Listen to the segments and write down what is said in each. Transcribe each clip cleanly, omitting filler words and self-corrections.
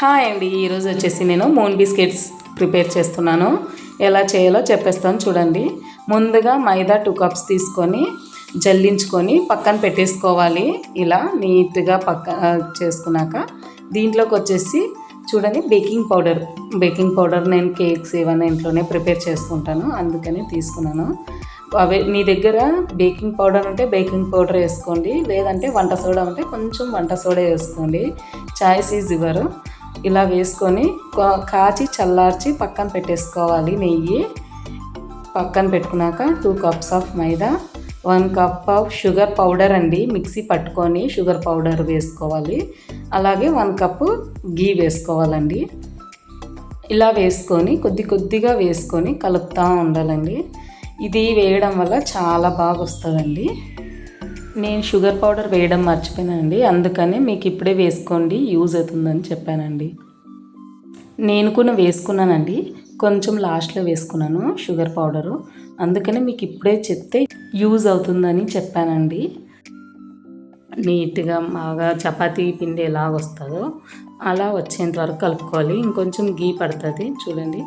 Hi అండి, ఈరోజు వచ్చేసి నేను మూన్ బిస్కెట్స్ ప్రిపేర్ చేస్తున్నాను. ఎలా చేయాలో చెప్పేస్తాను చూడండి. ముందుగా మైదా 2 కప్స్ తీసుకొని జల్లించుకొని పక్కన పెట్టేసుకోవాలి. ఇలా నీట్గా చేసుకున్నాక దీంట్లోకి వచ్చేసి చూడండి బేకింగ్ పౌడర్ నేను కేక్స్ ఏమైనా ఇంట్లోనే ప్రిపేర్ చేసుకుంటాను, అందుకని తీసుకున్నాను. మీ దగ్గర బేకింగ్ పౌడర్ ఉంటే బేకింగ్ పౌడర్ వేసుకోండి, లేదంటే వంట సోడా ఉంటే కొంచెం వంట సోడా వేసుకోండి. Choice is your. ఇలా వేసుకొని కాచి చల్లార్చి పక్కన పెట్టేసుకోవాలి. నెయ్యి పక్కన పెట్టుకున్నాక 2 cups of maida, 1 cup of sugar powder అండి, మిక్సీ పట్టుకొని షుగర్ పౌడర్ వేసుకోవాలి. అలాగే 1 కప్పు గీ వేసుకోవాలండి. ఇలా వేసుకొని కొద్దిగా వేసుకొని కలుపుతూ ఉండాలండి. ఇది వేయడం వల్ల చాలా బాగా వస్తుందండి. నేను షుగర్ పౌడర్ వేయడం మర్చిపోయానండి, అందుకని మీకు ఇప్పుడే వేసుకోండి, యూజ్ అవుతుందని చెప్పానండి. నేను కూడా వేసుకున్నానండి, కొంచెం లాస్ట్లో వేసుకున్నాను షుగర్ పౌడరు, అందుకని మీకు ఇప్పుడే చెప్తే యూజ్ అవుతుందని చెప్పానండి. నీట్గా బాగా చపాతీ పిండి ఎలా వస్తుందో అలా వచ్చేంత వరకు కలుపుకోవాలి. ఇంకొంచెం గీ పడుతుంది చూడండి.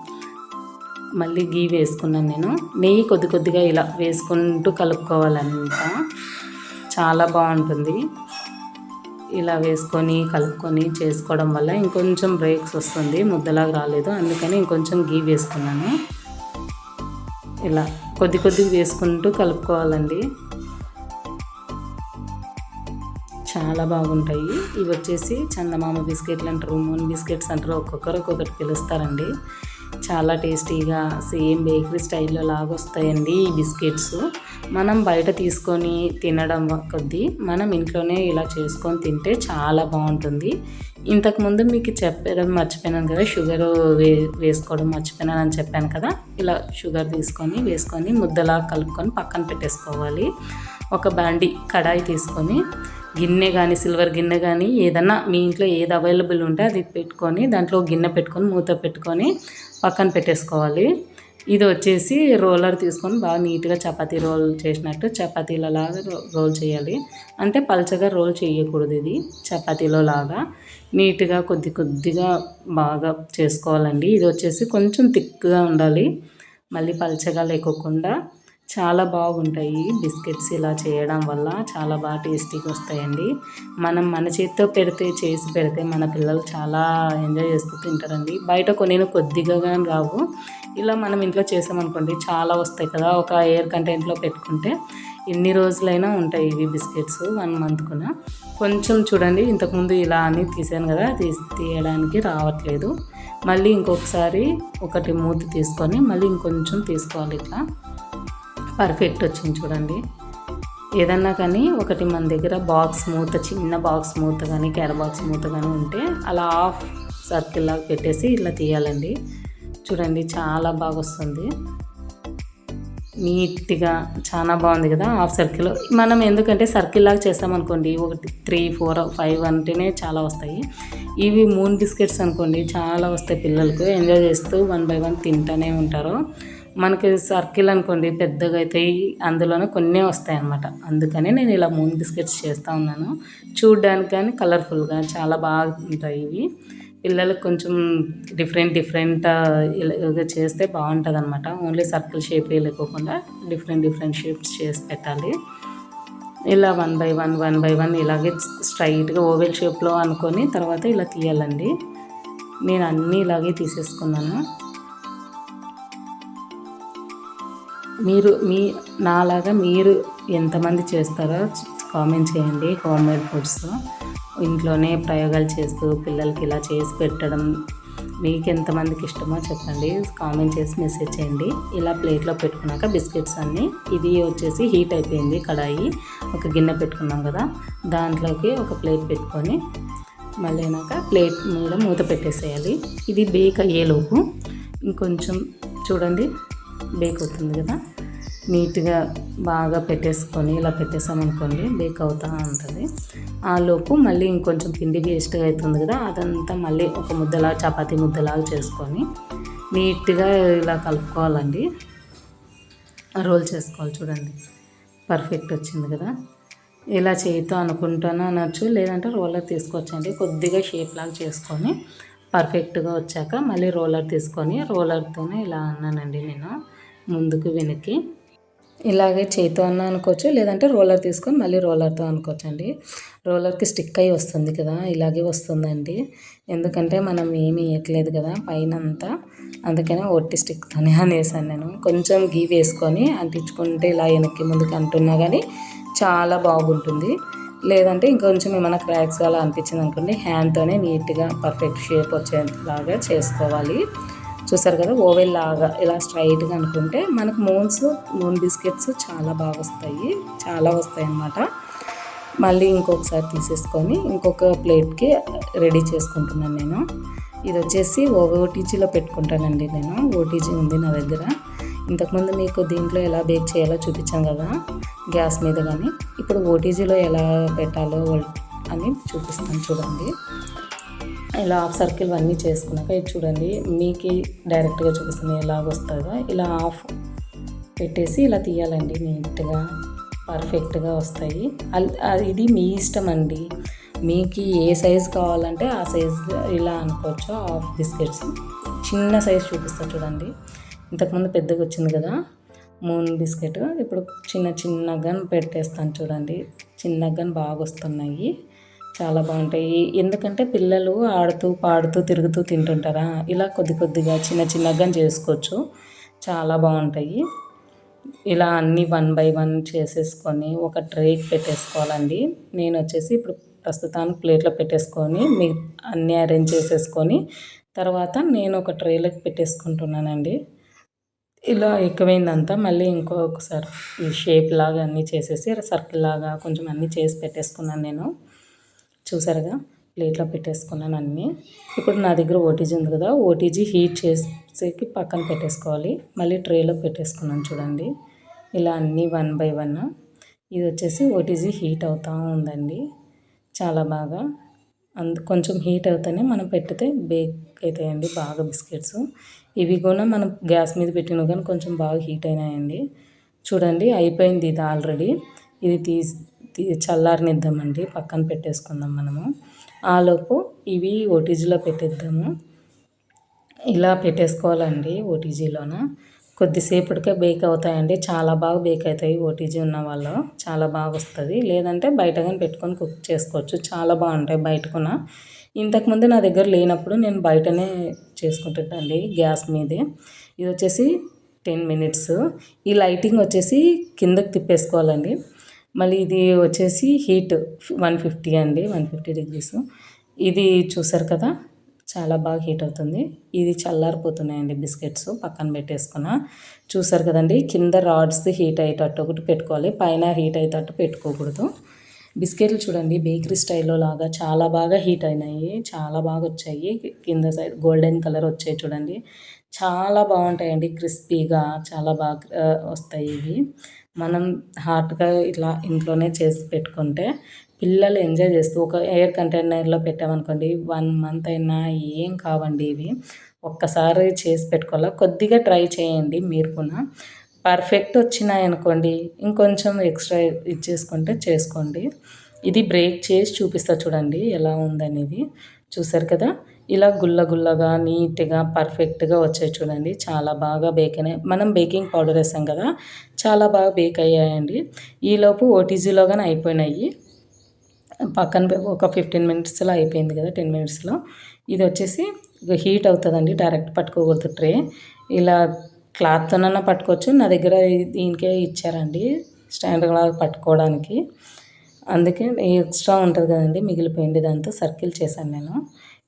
మళ్ళీ గీ వేసుకున్నాను నేను. నెయ్యి కొద్దిగా ఇలా వేసుకుంటూ కలుపుకోవాలంట, చాలా బాగుంటుంది. ఇలా వేసుకొని కలుపుకొని చేసుకోవడం వల్ల ఇంకొంచెం బ్రేక్స్ వస్తుంది, ముద్దలాగా రాలేదు, అందుకని ఇంకొంచెం గీ వేసుకున్నాను. ఇలా కొద్దిగా వేసుకుంటూ కలుపుకోవాలండి, చాలా బాగుంటాయి. ఇవి వచ్చేసి చందమామ బిస్కెట్లు అంటారు, మూన్ బిస్కెట్స్ అంటారు, ఒక్కొక్కరు ఒక్కొక్కటి పిలుస్తారండి. చాలా టేస్టీగా సేమ్ బేకరీ స్టైల్లో లాగా వస్తాయండి ఈ బిస్కెట్స్. మనం బయట తీసుకొని తినడం కొద్దీ మనం ఇంట్లోనే ఇలా చేసుకొని తింటే చాలా బాగుంటుంది. ఇంతకుముందు మీకు చెప్పడం మర్చిపోయాను కదా, షుగర్ వేసుకోవడం మర్చిపోయాను అని చెప్పాను కదా. ఇలా షుగర్ వేసుకొని ముద్దలా కలుపుకొని పక్కన పెట్టేసుకోవాలి. ఒక కడాయి తీసుకొని గిన్నె కానీ సిల్వర్ గిన్నె కానీ ఏదన్నా మీ ఇంట్లో ఏది అవైలబుల్ ఉంటే అది పెట్టుకొని దాంట్లో గిన్నె పెట్టుకొని మూత పెట్టుకొని పక్కన పెట్టేసుకోవాలి. ఇది వచ్చేసి రోలర్ తీసుకొని బాగా నీట్గా చపాతీ రోల్ చేసినట్టు చపాతీలలాగా రోల్ చేయాలి. అంటే పల్చగా రోల్ చేయకూడదు, ఇది చపాతీలో లాగా నీట్గా కొద్దిగా బాగా చేసుకోవాలండి. ఇది వచ్చేసి కొంచెం థిక్గా ఉండాలి, మళ్ళీ పల్చగా లేకోకుండా. చాలా బాగుంటాయి బిస్కెట్స్ ఇలా చేయడం వల్ల, చాలా బాగా టేస్టీగా వస్తాయండి. మనం మన చేతితో చేసి పెడితే మన పిల్లలు చాలా ఎంజాయ్ చేస్తూ తింటారండి. బయట కొద్దిగా రావు, ఇలా మనం ఇంట్లో చేసామనుకోండి చాలా వస్తాయి కదా. ఒక ఎయిర్ కంటైనర్లో పెట్టుకుంటే ఎన్ని రోజులైనా ఉంటాయి ఇవి బిస్కెట్స్, 1 మంత్ కూడా. కొంచెం చూడండి, ఇంతకుముందు ఇలా అని తీసాను కదా, తీయడానికి రావట్లేదు. మళ్ళీ ఇంకొకసారి ఒకటి మూత తీసుకొని మళ్ళీ ఇంకొంచెం తీసుకోవాలి. ఇట్లా పర్ఫెక్ట్ వచ్చింది చూడండి. ఏదన్నా కానీ ఒకటి మన దగ్గర చిన్న బాక్స్ మూత కానీ క్యారీ బాక్స్ మూత కానీ ఉంటే అలా హాఫ్ సర్కిల్ లాగా పెట్టేసి ఇలా తీయాలండి. చూడండి చాలా బాగా వస్తుంది, నీట్గా చాలా బాగుంది కదా. హాఫ్ సర్కిల్ మనం ఎందుకంటే సర్కిల్ లాగా చేస్తామనుకోండి, 1 3 4 5 అంటేనే చాలా వస్తాయి. ఇవి మూన్ బిస్కెట్స్ అనుకోండి చాలా వస్తాయి, పిల్లలకు ఎంజాయ్ చేస్తూ 1 by 1 తింటూనే ఉంటారు. మనకి సర్కిల్ అనుకోండి పెద్దగా అవుతాయి, అందులోనే కొన్ని వస్తాయి అన్నమాట. అందుకని నేను ఇలా మూన్ బిస్కెట్స్ చేస్తూ ఉన్నాను. చూడడానికి కానీ కలర్ఫుల్గా చాలా బాగుంటాయి ఇవి. పిల్లలకు కొంచెం డిఫరెంట్ ఇలా చేస్తే బాగుంటుంది అనమాట. ఓన్లీ సర్కిల్ షేప్ లేకోకుండా డిఫరెంట్ షేప్స్ చేసి పెట్టాలి. ఇలా 1 by 1 ఇలాగే స్ట్రైట్గా ఓవెల్ షేప్లో అనుకొని తర్వాత ఇలా తీయాలండి. నేను అన్నీ ఇలాగే తీసేసుకున్నాను. నాలాగా మీరు ఎంతమంది చేస్తారో కామెంట్ చేయండి. హోమ్మేడ్ ఫుడ్స్ ఇంట్లోనే ప్రయోగాలు చేస్తూ పిల్లలకి ఇలా చేసి పెట్టడం మీకు ఎంతమందికి ఇష్టమో చెప్పండి, కామెంట్ చేసి మెసేజ్ చేయండి. ఇలా ప్లేట్లో పెట్టుకున్నాక బిస్కెట్స్ అన్నీ, ఇది వచ్చేసి హీట్ అయిపోయింది కడాయి, ఒక గిన్నె పెట్టుకున్నాం కదా, దాంట్లోకి ఒక ప్లేట్ పెట్టుకొని మళ్ళీ ప్లేట్ మీద మూత పెట్టేసేయాలి. ఇది బేక్ అయ్యేలోపు ఇంకొంచెం చూడండి బేక్ అవుతుంది కదా, నీట్గా బాగా పెట్టేసుకొని ఇలా పెట్టేసామనుకోండి బేక్ అవుతూ ఉంటుంది. ఆ లోపు మళ్ళీ ఇంకొంచెం పిండి వేస్ట్గా అవుతుంది కదా, అదంతా మళ్ళీ ఒక చపాతీ ముద్దలాగా చేసుకొని నీట్గా ఇలా కలుపుకోవాలండి, రోల్ చేసుకోవాలి. చూడండి పర్ఫెక్ట్ వచ్చింది కదా. ఇలా చేయితో అనుకుంటాను అనొచ్చు, లేదంటే రోలర్ తీసుకోవచ్చండి. కొద్దిగా షేప్ లాగా చేసుకొని పర్ఫెక్ట్గా వచ్చాక మళ్ళీ రోలర్ తీసుకొని రోలర్తోనే ఇలా అన్నానండి నేను ముందుకు వెనక్కి. ఇలాగే చేతితో అన్నా అనుకోవచ్చు, లేదంటే రోలర్ తీసుకొని మళ్ళీ రోలర్తో అనుకోవచ్చు అండి. రోలర్కి స్టిక్ అయ్యి వస్తుంది కదా, ఇలాగే వస్తుందండి. ఎందుకంటే మనం ఏమీ వేయట్లేదు కదా పైన అంతా, అందుకనే ఒట్టి స్టిక్తోనే అనేసాను నేను. కొంచెం గీ వేసుకొని అంటించుకుంటే ఇలా వెనక్కి ముందుకు అంటున్నా కానీ చాలా బాగుంటుంది. లేదంటే ఇంకొంచెం ఏమైనా క్రాక్స్ అలా అనిపించింది అనుకోండి, హ్యాండ్తోనే నీట్గా పర్ఫెక్ట్ షేప్ వచ్చేలాగా చేసుకోవాలి. చూసారు కదా, ఓవెల్ లాగా ఇలా స్ట్రైట్గా అనుకుంటే మనకు మూన్ బిస్కెట్స్ చాలా బాగా వస్తాయి, చాలా వస్తాయి అన్నమాట. మళ్ళీ ఇంకొకసారి తీసేసుకొని ఇంకొక ప్లేట్కి రెడీ చేసుకుంటున్నాను నేను. ఇది వచ్చేసి ఓటీజీలో పెట్టుకుంటానండి నేను. ఓటీజీ ఉంది నా దగ్గర. ఇంతకుముందు మీకు దీంట్లో ఎలా బేక్ చేయాలో చూపించాను కదా గ్యాస్ మీద, కానీ ఇప్పుడు ఓటీజీలో ఎలా పెట్టాలో అని చూపిస్తాను చూడండి. ఇలా హాఫ్ సర్కిల్ అన్నీ చేసుకున్నాక ఇది చూడండి, మీకు డైరెక్ట్గా చూపిస్తాను ఎలాగ వస్తుందో. ఇలా హాఫ్ పెట్టేసి ఇలా తీయాలండి, నీట్గా పర్ఫెక్ట్గా వస్తాయి. ఇది మీ ఇష్టం అండి, మీకు ఏ సైజు కావాలంటే ఆ సైజు ఇలా అనుకోవచ్చు. హాఫ్ బిస్కెట్స్ చిన్న సైజు చూపిస్తా చూడండి. ఇంతకుముందు పెద్దగా వచ్చింది కదా మూన్ బిస్కెట్, ఇప్పుడు చిన్నగా పెట్టేస్తాను చూడండి. చిన్నగా బాగా వస్తున్నాయి, చాలా బాగుంటాయి. ఎందుకంటే పిల్లలు ఆడుతూ పాడుతూ తిరుగుతూ తింటుంటారా, ఇలా కొద్దిగా చిన్నగా చేసుకోవచ్చు, చాలా బాగుంటాయి. ఇలా అన్నీ 1 బై 1 చేసేసుకొని ఒక ట్రేకి పెట్టేసుకోవాలండి. నేను వచ్చేసి ఇప్పుడు ప్రస్తుతానికి ప్లేట్లో పెట్టేసుకొని అన్నీ అరేంజ్ చేసేసుకొని తర్వాత నేను ఒక ట్రేలోకి పెట్టేసుకుంటున్నానండి. ఇలా ఎక్కువైందంతా మళ్ళీ ఇంకొకసారి ఈ షేప్ లాగా అన్నీ చేసేసి సర్కిల్ లాగా కొంచెం అన్నీ చేసి పెట్టేసుకున్నాను నేను. చూసారుగా, ప్లేట్లో పెట్టేసుకున్నాను అన్నీ. ఇప్పుడు నా దగ్గర ఓటీజీ ఉంది కదా, ఓటీజీ హీట్ చేసేకి పక్కన పెట్టేసుకోవాలి. మళ్ళీ ట్రేలో పెట్టేసుకున్నాను చూడండి. ఇలా అన్నీ 1 బై 1. ఇది వచ్చేసి ఓటీజీ హీట్ అవుతూ ఉందండి చాలా బాగా. కొంచెం హీట్ అవుతానే మనం పెట్టితే బేక్ అవుతాయండి బాగా బిస్కెట్స్. ఇవి కూడా మనం గ్యాస్ మీద పెట్టినా కానీ కొంచెం బాగా హీట్ అయినాయండి. చూడండి, అయిపోయింది ఇది ఆల్రెడీ. ఇది చల్లారనిద్దామండి, పక్కన పెట్టేసుకుందాం మనము. ఆలోపు ఇవి ఓటీజీలో పెట్టేద్దాము. ఇలా పెట్టేసుకోవాలండి ఓటీజీలోన. కొద్దిసేపటికే బేక్ అవుతాయండి, చాలా బాగా బేక్ అవుతాయి. ఓటీజీ ఉన్న వాళ్ళు చాలా బాగా వస్తుంది. లేదంటే బయట కానీ పెట్టుకొని కుక్ చేసుకోవచ్చు, చాలా బాగుంటాయి బయట కూడా. ఇంతకుముందు నా దగ్గర లేనప్పుడు నేను బయటనే చేసుకుంటుంటానండి గ్యాస్ మీదే. ఇది వచ్చేసి 10 మినిట్స్. ఈ లైటింగ్ వచ్చేసి కిందకి తిప్పేసుకోవాలండి. మళ్ళీ ఇది వచ్చేసి హీట్ 150 అండి, 150 డిగ్రీస్. ఇది చూసారు కదా, చాలా బాగా హీట్ అవుతుంది. ఇది చల్లారిపోతున్నాయండి బిస్కెట్స్, పక్కన పెట్టేసుకున్నా. చూసారు కదండి, కింద రాడ్స్ హీట్ అయ్యేటట్టు ఒకటి పెట్టుకోవాలి, పైన హీట్ అయ్యేటట్టు పెట్టుకోకూడదు. బిస్కెట్లు చూడండి బేకరీ స్టైల్లో లాగా చాలా బాగా హీట్ అయినాయి, చాలా బాగా వచ్చాయి. కింద సైడ్ గోల్డెన్ కలర్ వచ్చాయి చూడండి, చాలా బాగుంటాయండి, క్రిస్పీగా చాలా బాగా వస్తాయి ఇవి. మనం హాట్గా ఇట్లా ఇంట్లోనే చేసి పెట్టుకుంటే పిల్లలు ఎంజాయ్ చేస్తూ ఒక ఎయిర్ కంటైనర్లో పెట్టామనుకోండి 1 మంత్ అయినా ఏం కావండి ఇవి. ఒక్కసారి చేసి పెట్టుకోవాలి, కొద్దిగా ట్రై చేయండి మీరు కూడా. పర్ఫెక్ట్ వచ్చినాయి అనుకోండి ఇంకొంచెం ఎక్స్ట్రా ఇచ్చేసుకుంటే చేసుకోండి. ఇది బ్రేక్ చేసి చూపిస్తా చూడండి ఎలా ఉందనేది. చూసారు కదా, ఇలా గుల్లగా నీట్గా పర్ఫెక్ట్గా వచ్చాయి చూడండి, చాలా బాగా బేక్ అయినాయి. మనం బేకింగ్ పౌడర్ వేసాం కదా, చాలా బాగా బేక్ అయ్యాయండి. ఈలోపు ఓటీజీలో కానీ అయిపోయినాయి. పక్కన ఒక 15 మినిట్స్లో అయిపోయింది కదా, 10 మినిట్స్లో. ఇది వచ్చేసి హీట్ అవుతుందండి, డైరెక్ట్ పట్టుకోకూడదు ట్రే. ఇలా క్లాత్తోనన్నా పట్టుకోవచ్చు, నా దగ్గర దీనికే ఇచ్చారండి స్టాండ్ లాగా పట్టుకోవడానికి. అందుకే ఎక్స్ట్రా ఉంటుంది కదండి, మిగిలిపోయింది దాంతో సర్కిల్ చేశాను నేను.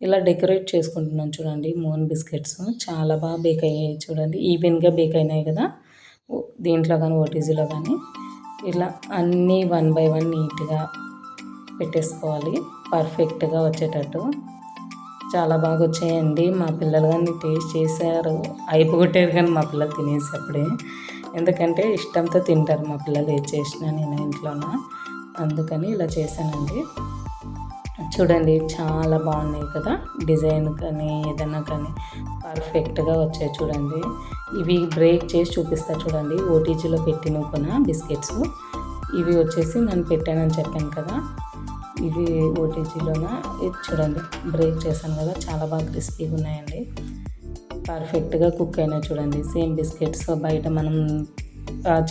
ఇలా డెకరేట్ చేసుకుంటున్నాను చూడండి మూన్ బిస్కెట్స్, చాలా బాగా బేక్ అయ్యాయి చూడండి, ఈవెన్గా బేక్ అయినాయి కదా దీంట్లో కానీ ఓటీజీలో కానీ. ఇలా అన్నీ 1 బై 1 నీట్గా పెట్టేసుకోవాలి, పర్ఫెక్ట్గా వచ్చేటట్టు. చాలా బాగా వచ్చాయండి. మా పిల్లలు కానీ టేస్ట్ చేశారు, అయిపోగొట్టారు కానీ మా పిల్లలు తినేసి అప్పుడే. ఎందుకంటే ఇష్టంతో తింటారు మా పిల్లలు ఏది చేసినా నేను ఇంట్లోన, అందుకని ఇలా చేశానండి. చూడండి చాలా బాగున్నాయి కదా, డిజైన్ కానీ ఏదైనా కానీ పర్ఫెక్ట్గా వచ్చాయి చూడండి. ఇవి బ్రేక్ చేసి చూపిస్తా చూడండి, ఓటీజీలో పెట్టిన కొన బిస్కెట్స్. ఇవి వచ్చేసి నేను పెట్టానని చెప్పాను కదా, ఇవి ఓటీజీలోన ఇది చూడండి బ్రేక్ చేశాను కదా, చాలా బాగా క్రిస్పీగా ఉన్నాయండి. పర్ఫెక్ట్గా కుక్ అయినాయి చూడండి. సేమ్ బిస్కెట్స్ బయట మనం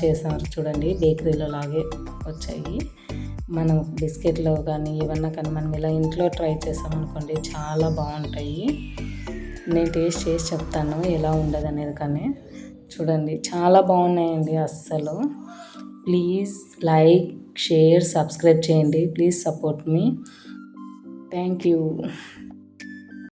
చేసారు చూడండి, బేకరీలో లాగే వచ్చాయి. మనం బిస్కెట్లో కానీ ఏమన్నా కానీ మనం ఇలా ఇంట్లో ట్రై చేసామనుకోండి చాలా బాగుంటాయి. నేను టేస్ట్ చేసి చెప్తాను ఎలా ఉండదు అనేది. కానీ చూడండి చాలా బాగున్నాయండి అస్సలు. ప్లీజ్ లైక్, షేర్, సబ్స్క్రైబ్ చేయండి. Please support me. Thank you.